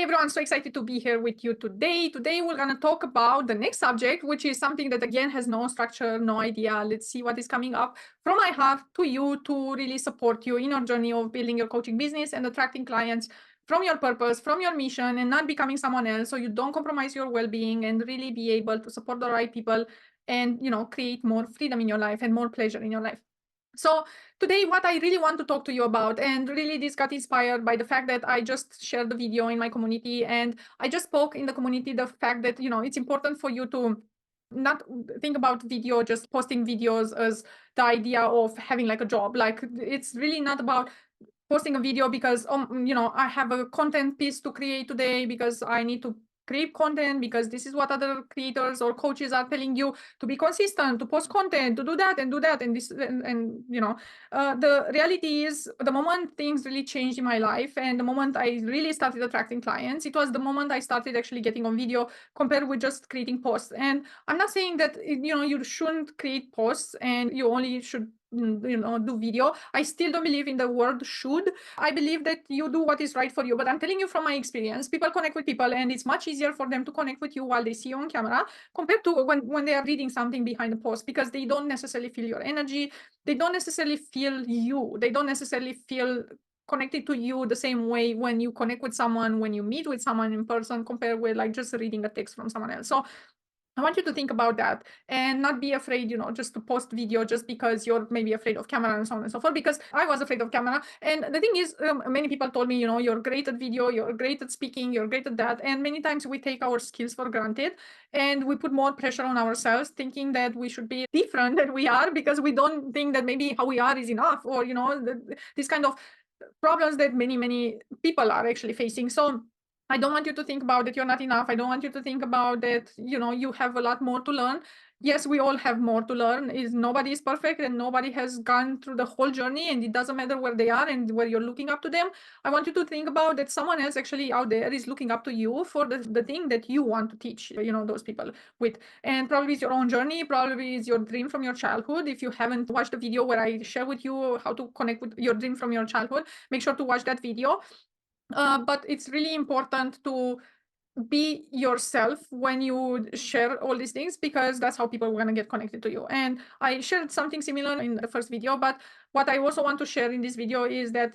everyone, so excited to be here with you today. Today we're going to talk about the next subject, which is something that again has no structure, no idea. Let's see what is coming up from my heart to you to really support you in your journey of building your coaching business and attracting clients from your purpose, from your mission, and not becoming someone else, so you don't compromise your well-being and really be able to support the right people and create more freedom in your life and more pleasure in your life. So today, what I really want to talk to you about, and really this got inspired by the fact that I just shared the video in my community, and I just spoke in the community the fact that, it's important for you to not think about video, just posting videos as the idea of having like a job. Like, it's really not about posting a video because, I have a content piece to create today because I need to create content because this is what other creators or coaches are telling you, to be consistent, to post content, to do that and this and the reality is, the moment things really changed in my life and the moment I really started attracting clients, it was the moment I started actually getting on video compared with just creating posts. And I'm not saying that you shouldn't create posts and you only should do video. I still don't believe in the word should. I believe that you do what is right for you, but I'm telling you from my experience, people connect with people and it's much easier for them to connect with you while they see you on camera compared to when they are reading something behind the post, because they don't necessarily feel your energy, they don't necessarily feel you, they don't necessarily feel connected to you the same way when you connect with someone, when you meet with someone in person, compared with like just reading a text from someone else. So I want you to think about that and not be afraid, just to post video just because you're maybe afraid of camera and so on and so forth, because I was afraid of camera. And the thing is, many people told me, you're great at video, you're great at speaking, you're great at that. And many times we take our skills for granted and we put more pressure on ourselves, thinking that we should be different than we are because we don't think that maybe how we are is enough, or, this kind of problems that many people are actually facing. So I don't want you to think about that you're not enough. I don't want you to think about that, you have a lot more to learn. Yes, we all have more to learn. Nobody is perfect and nobody has gone through the whole journey, and it doesn't matter where they are and where you're looking up to them. I want you to think about that someone else actually out there is looking up to you for the thing that you want to teach, those people with. And probably it's your own journey, probably it's your dream from your childhood. If you haven't watched the video where I share with you how to connect with your dream from your childhood, make sure to watch that video. But it's really important to be yourself when you share all these things, because that's how people are going to get connected to you. And I shared something similar in the first video, but what I also want to share in this video is that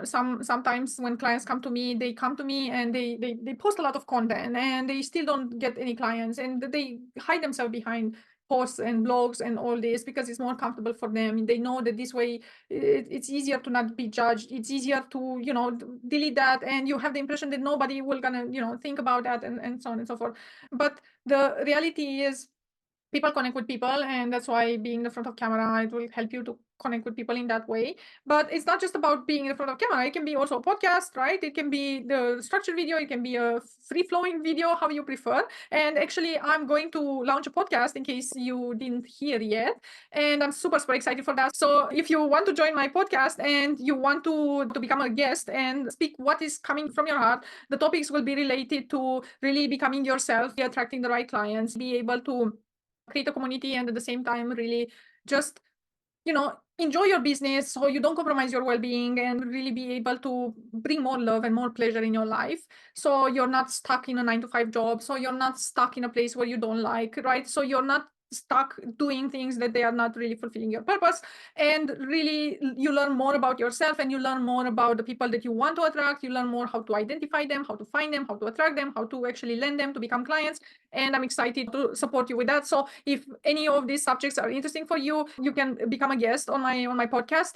sometimes when clients come to me, they come to me and they post a lot of content and they still don't get any clients, and they hide themselves behind posts and blogs and all this because it's more comfortable for them. They know that this way it's easier to not be judged, it's easier to delete that, and you have the impression that nobody will gonna think about that, and so on and so forth. But the reality is, people connect with people, and that's why being in the front of camera, it will help you to connect with people in that way. But it's not just about being in front of camera. It can be also a podcast, right? It can be the structured video, it can be a free-flowing video, how you prefer. And actually, I'm going to launch a podcast in case you didn't hear yet, and I'm super excited for that. So if you want to join my podcast and you want to become a guest and speak what is coming from your heart, the topics will be related to really becoming yourself, attracting the right clients, be able to create a community, and at the same time really just enjoy your business so you don't compromise your well-being, and really be able to bring more love and more pleasure in your life, so you're not stuck in a 9-to-5 job, so you're not stuck in a place where you don't like, right? So you're not stuck doing things that they are not really fulfilling your purpose, and really you learn more about yourself, and you learn more about the people that you want to attract. You learn more how to identify them, how to find them, how to attract them, how to actually lend them to become clients. And I'm excited to support you with that. So if any of these subjects are interesting for you, you can become a guest on my podcast.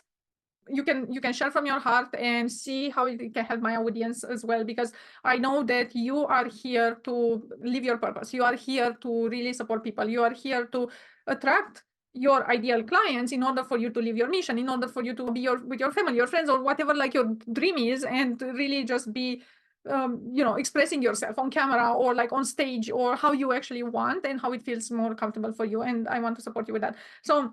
You can share from your heart and see how it can help my audience as well, because I know that you are here to live your purpose. You are here to really support people. You are here to attract your ideal clients in order for you to live your mission, in order for you to be with your family, your friends, or whatever like your dream is, and really just be expressing yourself on camera or like on stage, or how you actually want and how it feels more comfortable for you. And I want to support you with that. So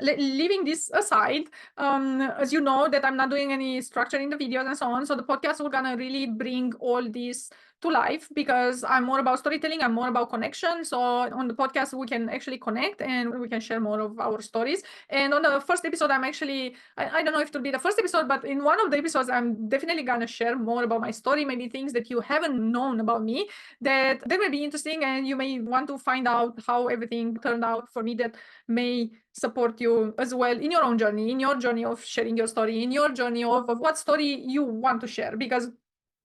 leaving this aside, as you know that I'm not doing any structure in the videos and so on, so the podcast will gonna really bring all these to life, because I'm more about storytelling, I'm more about connection. So on the podcast, we can actually connect and we can share more of our stories. And on the first episode, I'm actually, I don't know if it will be the first episode, but in one of the episodes, I'm definitely gonna share more about my story, maybe things that you haven't known about me that may be interesting, and you may want to find out how everything turned out for me, that may support you as well in your own journey, in your journey of sharing your story, in your journey of what story you want to share. Because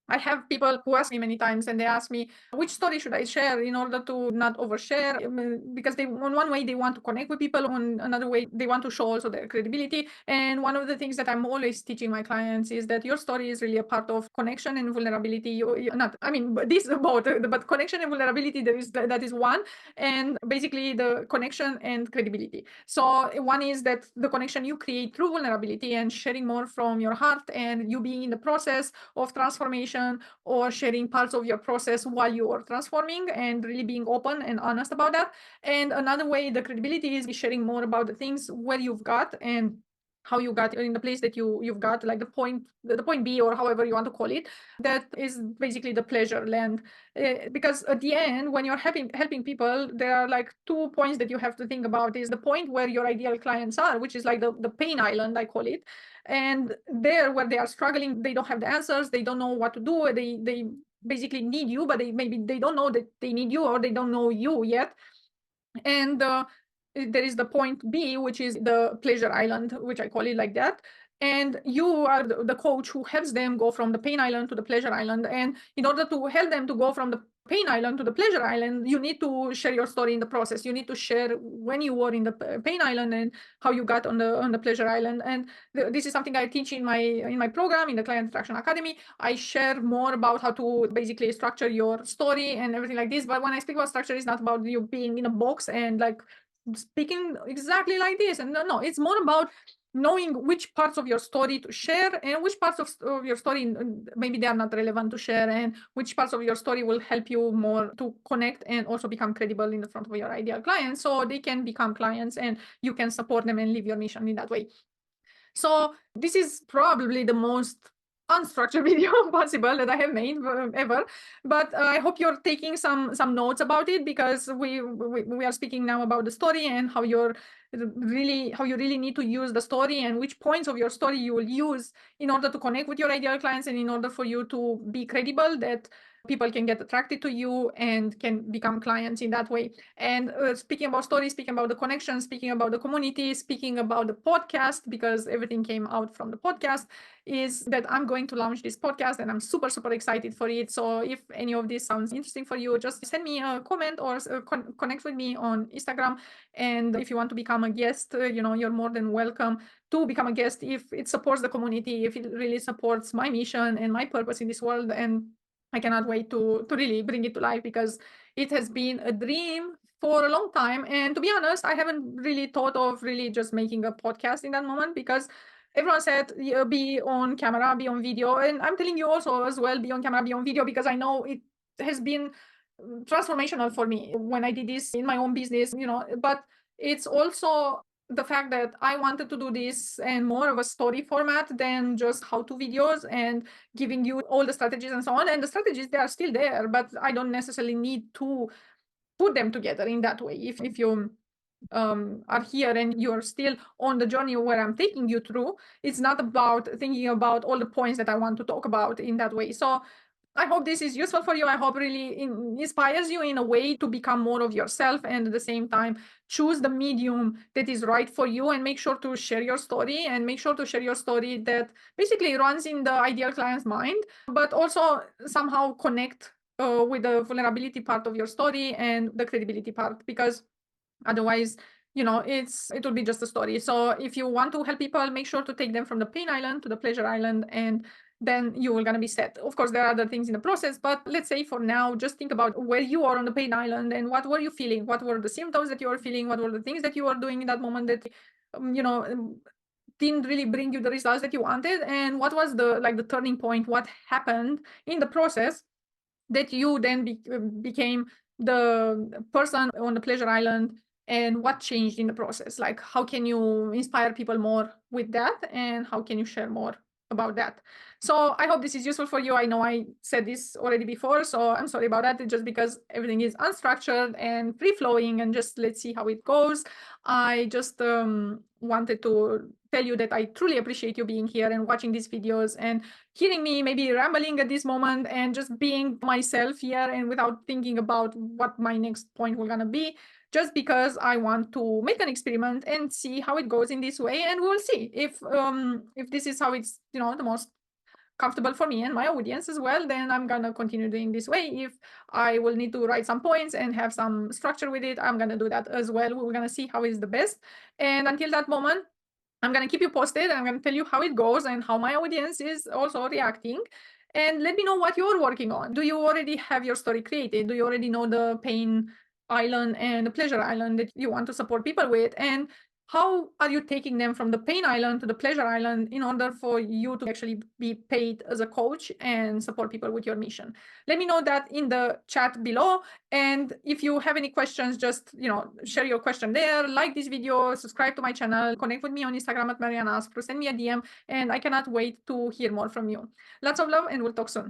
I have people who ask me many times, and they ask me, which story should I share in order to not overshare? Because they, on one way, they want to connect with people, on another way, they want to show also their credibility. And one of the things that I'm always teaching my clients is that your story is really a part of connection and vulnerability. Not, I mean, this both, but connection and vulnerability, that is one, and basically the connection and credibility. So one is that the connection you create through vulnerability and sharing more from your heart, and you being in the process of transformation, or sharing parts of your process while you are transforming, and really being open and honest about that. And another way, the credibility, is sharing more about the things where you've got and how you got in the place that you've got, like the point B, or however you want to call it. That is basically the pleasure land. Because at the end, when you're helping people, there are like 2 points that you have to think about. Is the point where your ideal clients are, which is like the pain island, I call it. And there, where they are struggling, they don't have the answers, they don't know what to do, they basically need you, but maybe they don't know that they need you, or they don't know you yet. And there is the point B, which is the pleasure island, which I call it like that. And you are the coach who helps them go from the pain island to the pleasure island. And in order to help them to go from the pain island to the pleasure island, you need to share your story in the process. You need to share when you were in the pain island and how you got on the pleasure island. And this is something I teach in my program, in the Client Attraction Academy. I share more about how to basically structure your story and everything like this. But when I speak about structure, it's not about you being in a box and like speaking exactly like this. And no, it's more about knowing which parts of your story to share, and which parts of your story maybe they are not relevant to share, and which parts of your story will help you more to connect and also become credible in the front of your ideal clients, so they can become clients and you can support them and live your mission in that way. So this is probably the most unstructured video possible that I have made ever, but I hope you're taking some notes about it, because we are speaking now about the story and how you really need to use the story, and which points of your story you will use in order to connect with your ideal clients, and in order for you to be credible, that people can get attracted to you and can become clients in that way. And speaking about stories, speaking about the connection, speaking about the community, speaking about the podcast, because everything came out from the podcast, is that I'm going to launch this podcast, and I'm super excited for it. So if any of this sounds interesting for you, just send me a comment, or connect with me on Instagram. And if you want to become a guest, you're more than welcome to become a guest if it supports the community, if it really supports my mission and my purpose in this world. And I cannot wait to really bring it to life, because it has been a dream for a long time. And to be honest, I haven't really thought of really just making a podcast in that moment, because everyone said, yeah, be on camera, be on video. And I'm telling you also as well, be on camera, be on video, because I know it has been transformational for me when I did this in my own business, but it's also the fact that I wanted to do this and more of a story format than just how-to videos and giving you all the strategies and so on. And the strategies, they are still there, but I don't necessarily need to put them together in that way. If you are here and you're still on the journey where I'm taking you through, it's not about thinking about all the points that I want to talk about in that way. So I hope this is useful for you. I hope really inspires you in a way to become more of yourself, and at the same time choose the medium that is right for you, and make sure to share your story, and make sure to share your story that basically runs in the ideal client's mind, but also somehow connect with the vulnerability part of your story and the credibility part, because otherwise, it will be just a story. So if you want to help people, make sure to take them from the pain island to the pleasure island, and then you're going to be set. Of course, there are other things in the process, but let's say for now, just think about where you are on the pain island, and what were you feeling? What were the symptoms that you were feeling? What were the things that you were doing in that moment that, didn't really bring you the results that you wanted? And what was the turning point? What happened in the process that you then became the person on the pleasure island, and what changed in the process? Like, how can you inspire people more with that, and how can you share more about that. So I hope this is useful for you. I know I said this already before, so I'm sorry about that. It's just because everything is unstructured and free flowing, and just let's see how it goes. I just wanted to tell you that I truly appreciate you being here and watching these videos and hearing me maybe rambling at this moment and just being myself here and without thinking about what my next point will gonna be, just because I want to make an experiment and see how it goes in this way, and we'll see if this is how it's, you know, the most comfortable for me and my audience as well, then I'm gonna continue doing this way. If I will need to write some points and have some structure with it, I'm gonna do that as well. We're gonna see how is the best, and until that moment, I'm going to keep you posted. I'm going to tell you how it goes and how my audience is also reacting. And let me know what you're working on. Do you already have your story created? Do you already know the pain island and the pleasure island that you want to support people with? And how are you taking them from the pain island to the pleasure island in order for you to actually be paid as a coach and support people with your mission? Let me know that in the chat below. And if you have any questions, just, you know, share your question there, like this video, subscribe to my channel, connect with me on Instagram at Mariana Aspru, send me a DM, and I cannot wait to hear more from you. Lots of love, and we'll talk soon.